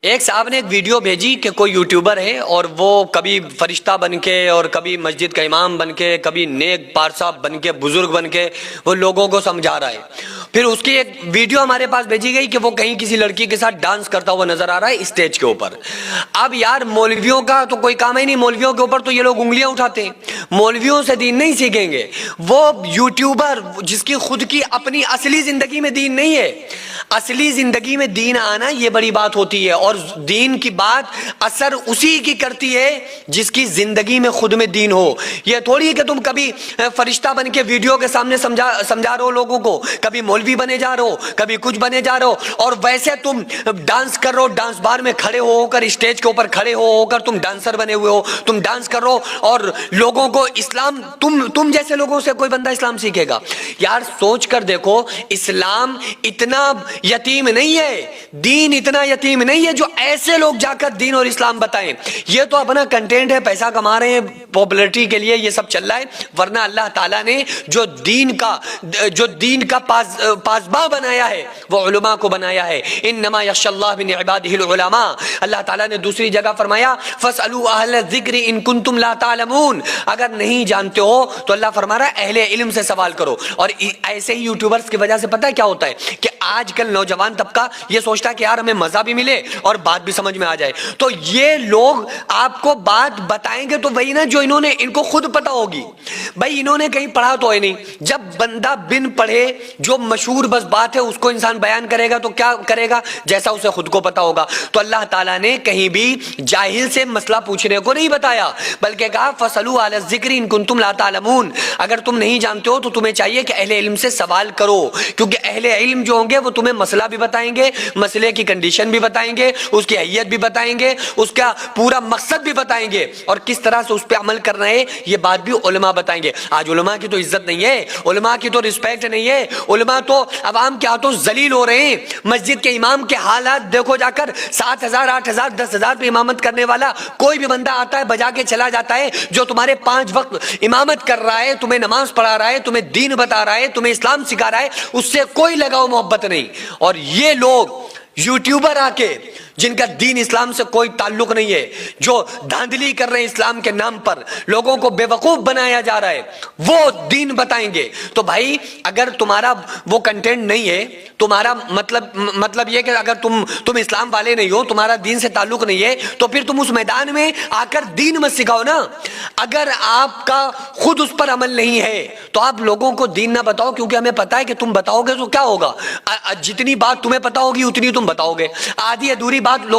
ایک صاحب نے ایک ویڈیو بھیجی کہ کوئی یوٹیوبر ہے اور وہ کبھی فرشتہ بن کے اور کبھی مسجد کا امام بن کے کبھی نیک پارسا بن کے بزرگ بن کے وہ لوگوں کو سمجھا رہا ہے۔ پھر اس کی ایک ویڈیو ہمارے پاس بھیجی گئی کہ وہ کہیں کسی لڑکی کے ساتھ ڈانس کرتا ہوا نظر آ رہا ہے اسٹیج کے اوپر۔ اب یار مولویوں کا تو کوئی کام ہی نہیں، مولویوں کے اوپر تو یہ لوگ انگلیاں اٹھاتے ہیں، مولویوں سے دین نہیں سیکھیں گے۔ وہ یوٹیوبر جس کی خود کی اپنی اصلی زندگی میں دین نہیں ہے، اصلی زندگی میں دین آنا یہ بڑی بات ہوتی ہے، اور دین کی بات اثر اسی کی کرتی ہے جس کی زندگی میں خود میں دین ہو۔ یہ تھوڑی ہے کہ تم کبھی فرشتہ بن کے ویڈیو کے سامنے سمجھا رہے ہو لوگوں کو، کبھی مولوی بنے جا رہے ہو، کبھی کچھ بنے جا رہے ہو، اور ویسے تم ڈانس کر رہے ہو، ڈانس بار میں کھڑے ہو کر اسٹیج کے اوپر کھڑے ہو کر تم ڈانسر بنے ہوئے ہو، تم ڈانس کر رہے ہو اور لوگوں کو اسلام، تم جیسے لوگوں سے کوئی بندہ اسلام سیکھے گا؟ یار سوچ کر دیکھو، اسلام اتنا یتیم نہیں ہے، دین اتنا یتیم نہیں ہے جو ایسے لوگ جا کر دین اور اسلام بتائیں۔ یہ تو اپنا کنٹینٹ ہے، پیسہ کما رہے ہیں، پاپولرٹی کے لیے یہ سب چل رہا ہے، ورنہ اللہ تعالیٰ نے جو دین کا پاسباں بنایا ہے وہ علماء کو بنایا ہے۔ انما یخشی اللہ من عبادہ العلماء۔ اللہ تعالیٰ نے دوسری جگہ فرمایا فاسألوا اہل الذکر ان کنتم لا تعلمون۔ اگر نہیں جانتے ہو تو اللہ فرما رہا ہے اہل علم سے سوال کرو۔ اور ایسے ہی یوٹیوبرز کی وجہ سے پتہ ہے کیا ہوتا ہے کہ آج کل نوجوان طبقہ یہ سوچتا ہے کہ یار ہمیں مزہ بھی ملے اور بات بھی سمجھ میں آ جائے، تو یہ لوگ آپ کو بات بتائیں گے تو وہی نا جو ان کو خود پتہ ہوگی۔ بھائی انہوں نے کہیں پڑھا تو ہے نہیں، جب بندہ بن پڑھے جو مشہور بس بات ہے اس کو انسان بیان کرے گا تو کیا کرے گا؟ جیسا اسے خود کو پتہ ہوگا۔ تو اللہ تعالیٰ نے کہیں بھی جاہل سے مسئلہ پوچھنے کو نہیں بتایا، بلکہ کہا فَاسْأَلُوا أَهْلَ الذِّكْرِ إِن كُنتُمْ لَا تَعْلَمُونَ۔ اگر تم نہیں جانتے ہو تو تمہیں چاہیے کہ اہل علم سے سوال کرو، کیونکہ اہل علم جو ہوں گے وہ تمہیں مسئلہ بھی بتائیں گے، مسئلے کی کنڈیشن بھی بتائیں گے، اس کی حیت بھی بتائیں گے، اس کا پورا مقصد بھی بتائیں گے، اور کس طرح سے اس پہ عمل کرنا ہے یہ بات بھی علماء بتائیں گے۔ آج علماء کی تو عزت نہیں ہے، علماء کی تو رسپیکٹ نہیں ہے، علماء تو عوام کے ہاتھوں ذلیل ہو رہے ہیں۔ مسجد کے امام کے حالات دیکھو جا کر، 7,000 8,000 10,000 پہ امامت کرنے والا کوئی بھی بندہ آتا ہے بجا کے چلا جاتا ہے، جو تمہارے 5 وقت امامت کر رہا ہے، تمہیں نماز پڑھا رہا ہے، تمہیں دین بتا رہا ہے، تمہیں اسلام سکھا رہا ہے، اس سے کوئی لگاؤ محبت نہیں۔ اور یہ لوگ یوٹیوبر آ کے جن کا دین اسلام سے کوئی تعلق نہیں ہے، جو دھاندلی کر رہے ہیں اسلام کے نام پر، لوگوں کو بے وقوف بنایا جا رہا ہے، وہ دین بتائیں گے۔ تو بھائی اگر تمہارا وہ کنٹینٹ نہیں ہے، تمہارا مطلب یہ کہ اگر تم اسلام والے نہیں ہو، تمہارا دین سے تعلق نہیں ہے، تو پھر تم اس میدان میں آ کر دین مت سکھاؤ نا۔ اگر آپ کا خود اس پر عمل نہیں ہے تو آپ لوگوں کو دین نہ بتاؤ، کیونکہ ہمیں پتہ ہے کہ تم بتاؤ گے تو کیا ہوگا، جتنی بات تمہیں پتہ ہوگی اتنی تم بتاؤ گے، آدھی ادھوری بات لوگ